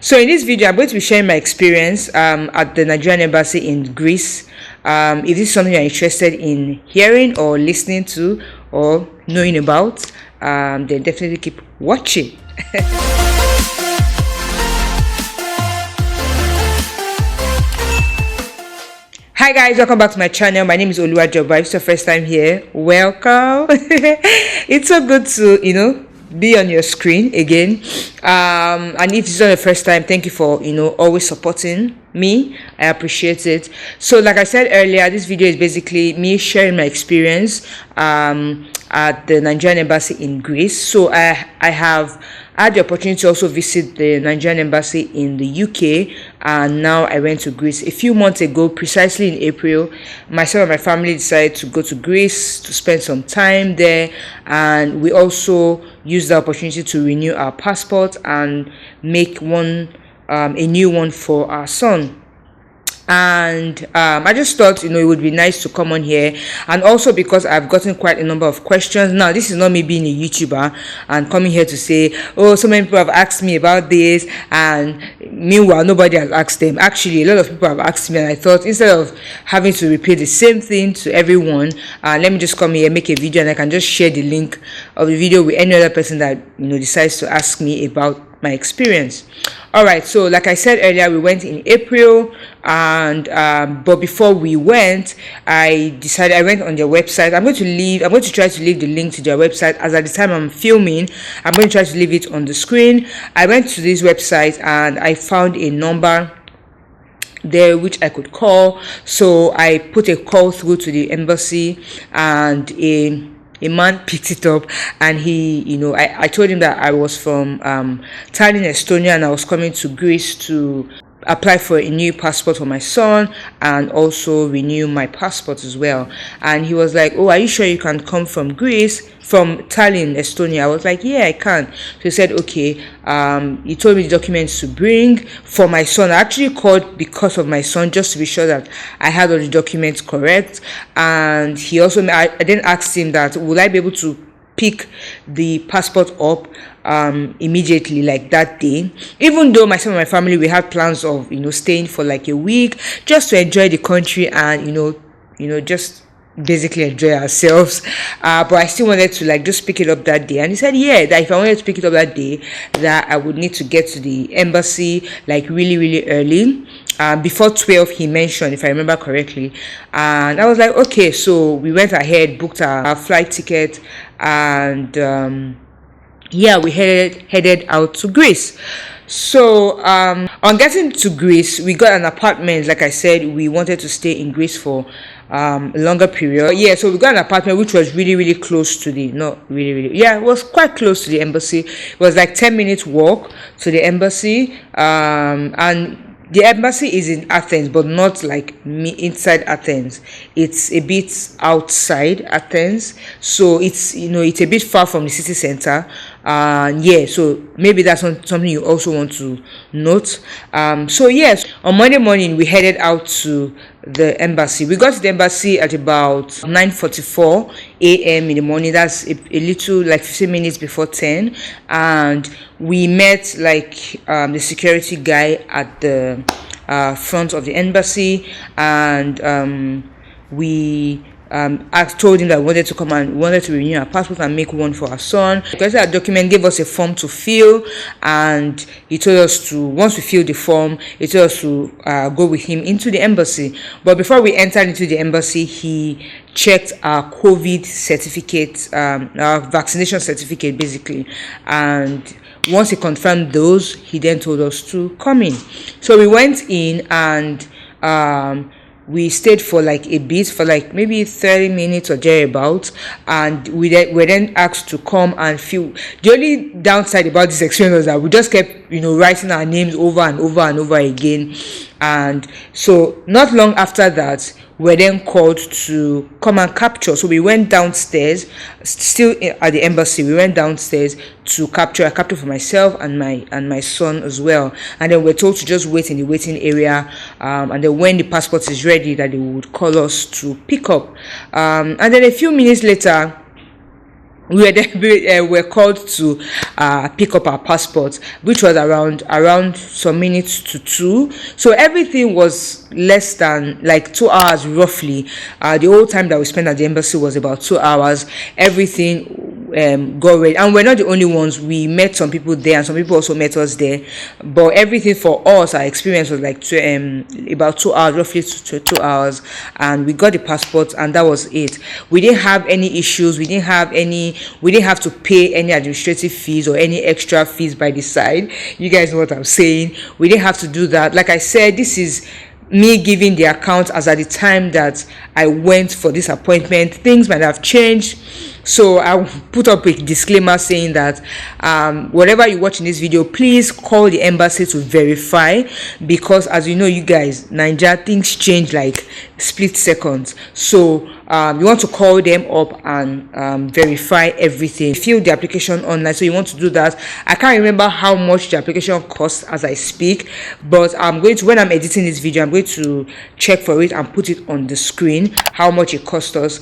So in this video, I'm going to be sharing my experience at the Nigerian Embassy in Greece. If this is something you're interested in hearing or listening to or knowing about, then definitely keep watching. Hi guys, welcome back to my channel. My name is Oluwajoba. If it's your first time here, welcome. It's so good to be on your screen again, and if it's not the first time, thank you for always supporting me. I appreciate it. So like I said earlier, this video is basically me sharing my experience at the Nigerian Embassy in Greece. So I have had the opportunity to also visit the Nigerian Embassy in the UK, and now I went to Greece a few months ago, precisely in April. Myself and my family decided to go to Greece to spend some time there, and we also used the opportunity to renew our passport and make a new one for our son. And I just thought it would be nice to come on here, and also because I've gotten quite a number of questions. Now this is not me being a YouTuber and coming here to say, oh, so many people have asked me about this, and meanwhile nobody has asked them. Actually, a lot of people have asked me, and I thought instead of having to repeat the same thing to everyone, let me just come here, make a video, and I can just share the link of the video with any other person that decides to ask me about my experience. All right, so like I said earlier, we went in April, and but before we went, I went on their website. I'm going to try to leave the link to their website, as at the time I'm filming, I'm going to try to leave it on the screen. I went to this website and I found a number there which I could call. So I put a call through to the embassy, and a man picked it up, and I told him that I was from Tallinn, Estonia, and I was coming to Greece to apply for a new passport for my son and also renew my passport as well. And he was like, oh, are you sure you can come from Tallinn, Estonia? I was like, yeah, I can. So he said, okay. He told me the documents to bring for my son. I actually called because of my son, just to be sure that I had all the documents correct. And he also, I then asked him that, would I be able to pick the passport up immediately, like that day, even though myself and my family, we had plans of staying for like a week just to enjoy the country and just basically enjoy ourselves, but I still wanted to just pick it up that day. And he said, yeah, that if I wanted to pick it up that day, that I would need to get to the embassy like really early, before 12 he mentioned, if I remember correctly. And I was like, okay. So we went ahead, booked our flight ticket, and yeah, we headed out to Greece. So on getting to Greece, we got an apartment. Like I said, we wanted to stay in Greece for a longer period. Yeah, so we got an apartment which was really close to the, it was quite close to the embassy. It was like 10-minute walk to the embassy, and the embassy is in Athens, but not like inside Athens. It's a bit outside Athens, so it's it's a bit far from the city center. Yeah, so maybe that's something you also want to note. So yes, on Monday morning we headed out to the embassy. We got to the embassy at about 9:44 a.m. in the morning. That's a little like 15 minutes before 10, and we met the security guy at the front of the embassy, and I told him that we wanted to come and wanted to renew our passport and make one for our son. Because that document gave us a form to fill, and he told us to, once we filled the form, he told us to go with him into the embassy. But before we entered into the embassy, he checked our COVID certificate, our vaccination certificate basically, and once he confirmed those, he then told us to come in. So we went in, and we stayed for like a bit, for like maybe 30 minutes or thereabouts, and we were then asked to come and fill. The only downside about this experience was that we just kept writing our names over and over again. And so not long after that, we were then called to come and capture. So we went downstairs, still at the embassy. We went downstairs to capture. I captured for myself and my son as well. And then we're told to just wait in the waiting area, and then when the passport is ready, that they would call us to pick up. And then a few minutes later, we were there, we were called to pick up our passports, which was around some minutes to 2. So everything was less than like 2 hours roughly. The whole time that we spent at the embassy was about 2 hours. Everything got ready, and we're not the only ones. We met some people there, and some people also met us there. But everything for us, our experience was like about 2 hours, roughly 2 hours, and we got the passports, and that was it. We didn't have any issues. We didn't have to pay any administrative fees or any extra fees by the side. You guys know what I'm saying. We didn't have to do that. Like I said, this is me giving the account as at the time that I went for this appointment. Things might have changed, so I put up a disclaimer saying that whatever you watch in this video, please call the embassy to verify, because as you know, you guys, Nigeria, things change like split seconds. So you want to call them up and verify everything. Fill the application online, so you want to do that. I can't remember how much the application costs as I speak, but I'm going to, when I'm editing this video, I'm going to check for it and put it on the screen how much it cost us.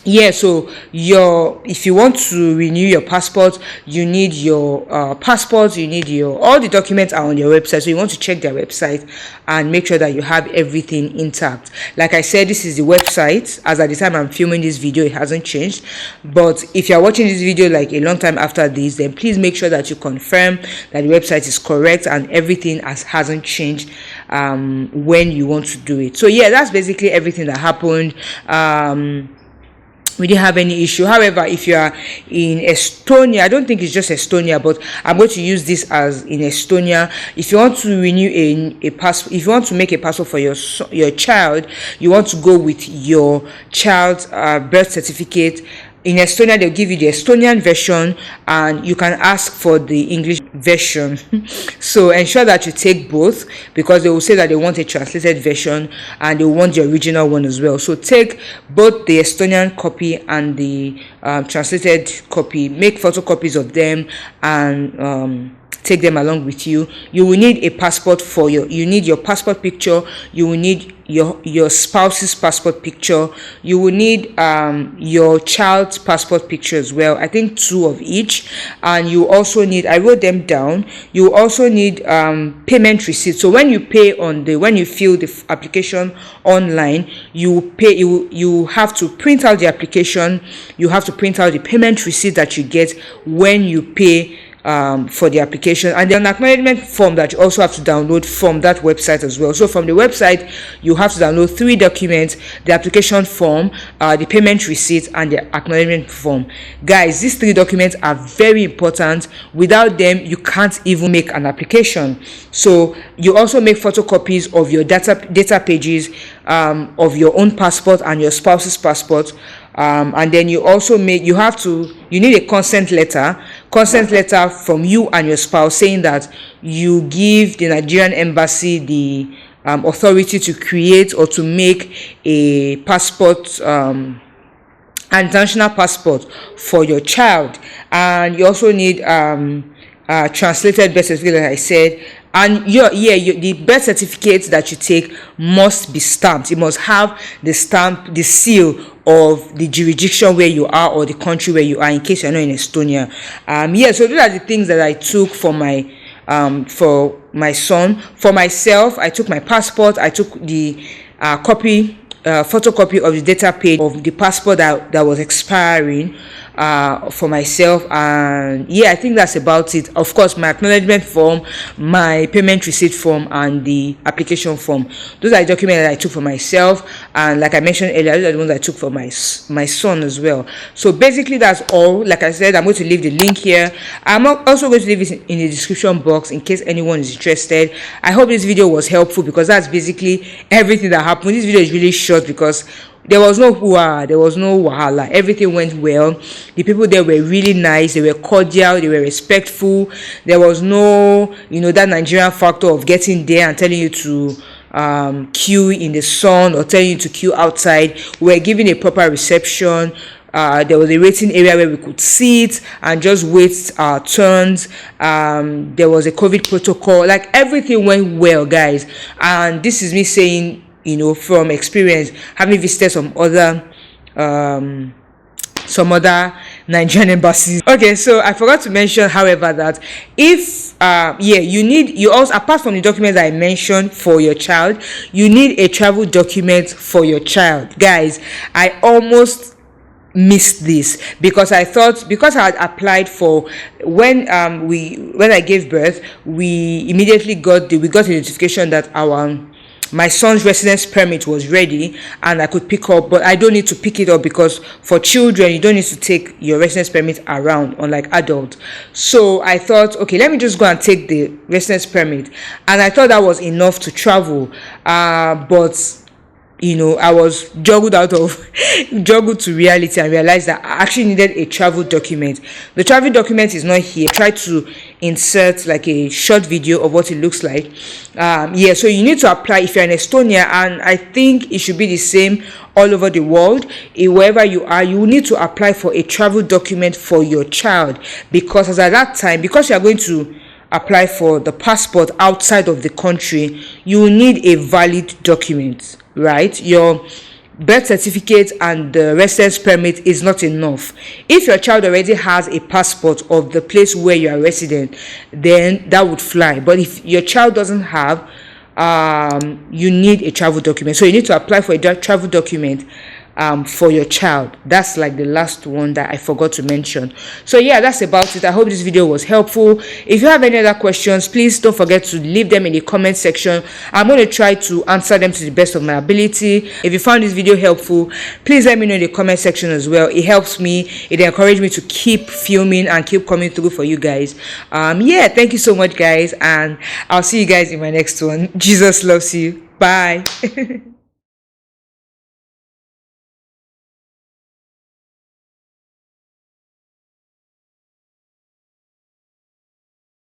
Yeah, so if you want to renew your passport, you need your passport, you need all the documents are on your website. So you want to check their website and make sure that you have everything intact. Like I said, this is the website. As at the time I'm filming this video, it hasn't changed. But if you're watching this video like a long time after this, then please make sure that you confirm that the website is correct and everything hasn't changed when you want to do it. So yeah, that's basically everything that happened. We didn't have any issue. However, if you are in Estonia, I don't think it's just Estonia, but I'm going to use this as in Estonia. If you want to renew a passport, if you want to make a passport for your child, you want to go with your child's birth certificate. In Estonia, they'll give you the Estonian version, and you can ask for the English version. So ensure that you take both, because they will say that they want a translated version and they want the original one as well. So take both the Estonian copy and the translated copy. Make photocopies of them and take them along with you. You will need a passport you need your passport picture. You will need your spouse's passport picture. You will need your child's passport picture as well. I think 2 of each. And you also need, I wrote them down, you also need payment receipt. So when you when you fill the application online, you have to print out the application. You have to print out the payment receipt that you get when you pay for the application, and then an acknowledgement form that you also have to download from that website as well. So from the website, you have to download 3 documents: the application form, the payment receipt, and the acknowledgement form. Guys, these 3 documents are very important. Without them, you can't even make an application. So you also make photocopies of your data pages of your own passport and your spouse's passport. And then you also you need a consent letter from you and your spouse, saying that you give the Nigerian Embassy the authority to create or to make a passport, an international passport for your child. And you also need translated birth certificate, like I said. And the birth certificate that you take must be stamped. It must have the stamp, the seal of the jurisdiction where you are or the country where you are, in case you're not in Estonia. So those are the things that I took for my son. For myself, I took my passport. I took the photocopy of the data page of the passport that was expiring for myself. And I think that's about it. Of course, my acknowledgement form, my payment receipt form, and the application form. Those are the documents that I took for myself, and like I mentioned earlier, those are the ones I took for my son as well. So basically that's all. Like I said, I'm going to leave the link here. I'm also going to leave it in the description box in case anyone is interested. I hope this video was helpful, because that's basically everything that happened. This video is really short because there was no hoo-ha, there was no wahala. Everything went well. The people there were really nice. They were cordial. They were respectful. There was no, that Nigerian factor of getting there and telling you to queue in the sun or telling you to queue outside. We were given a proper reception. There was a waiting area where we could sit and just wait our turns. There was a COVID protocol. Like, everything went well, guys. And this is me saying, from experience, having visited some some other Nigerian embassies. Okay, so I forgot to mention, however, that if you also, apart from the documents I mentioned for your child, you need a travel document for your child. Guys, I almost missed this because I thought, because I had applied for, when I gave birth, we immediately got a notification that my son's residence permit was ready and I could pick up, but I don't need to pick it up because for children you don't need to take your residence permit around, unlike adults. So I thought, okay, let me just go and take the residence permit, and I thought that was enough to travel, but I was juggled to reality and realized that I actually needed a travel document. The travel document is not here. I tried to insert like a short video of what it looks like. So you need to apply if you're in Estonia, and I think it should be the same all over the world. Wherever you are, you need to apply for a travel document for your child, because as at that time, because you are going to apply for the passport outside of the country, you need a valid document, right? Your birth certificate and the residence permit is not enough. If your child already has a passport of the place where you are resident, then that would fly. But if your child doesn't have, you need a travel document. So you need to apply for a travel document for your child. That's like the last one that I forgot to mention. So yeah, that's about it. I hope this video was helpful. If you have any other questions, please don't forget to leave them in the comment section. I'm going to try to answer them to the best of my ability. If you found this video helpful, please let me know in the comment section as well. It helps me, it encourages me to keep filming and keep coming through for you guys. Thank you so much, guys, and I'll see you guys in my next one. Jesus loves you. Bye.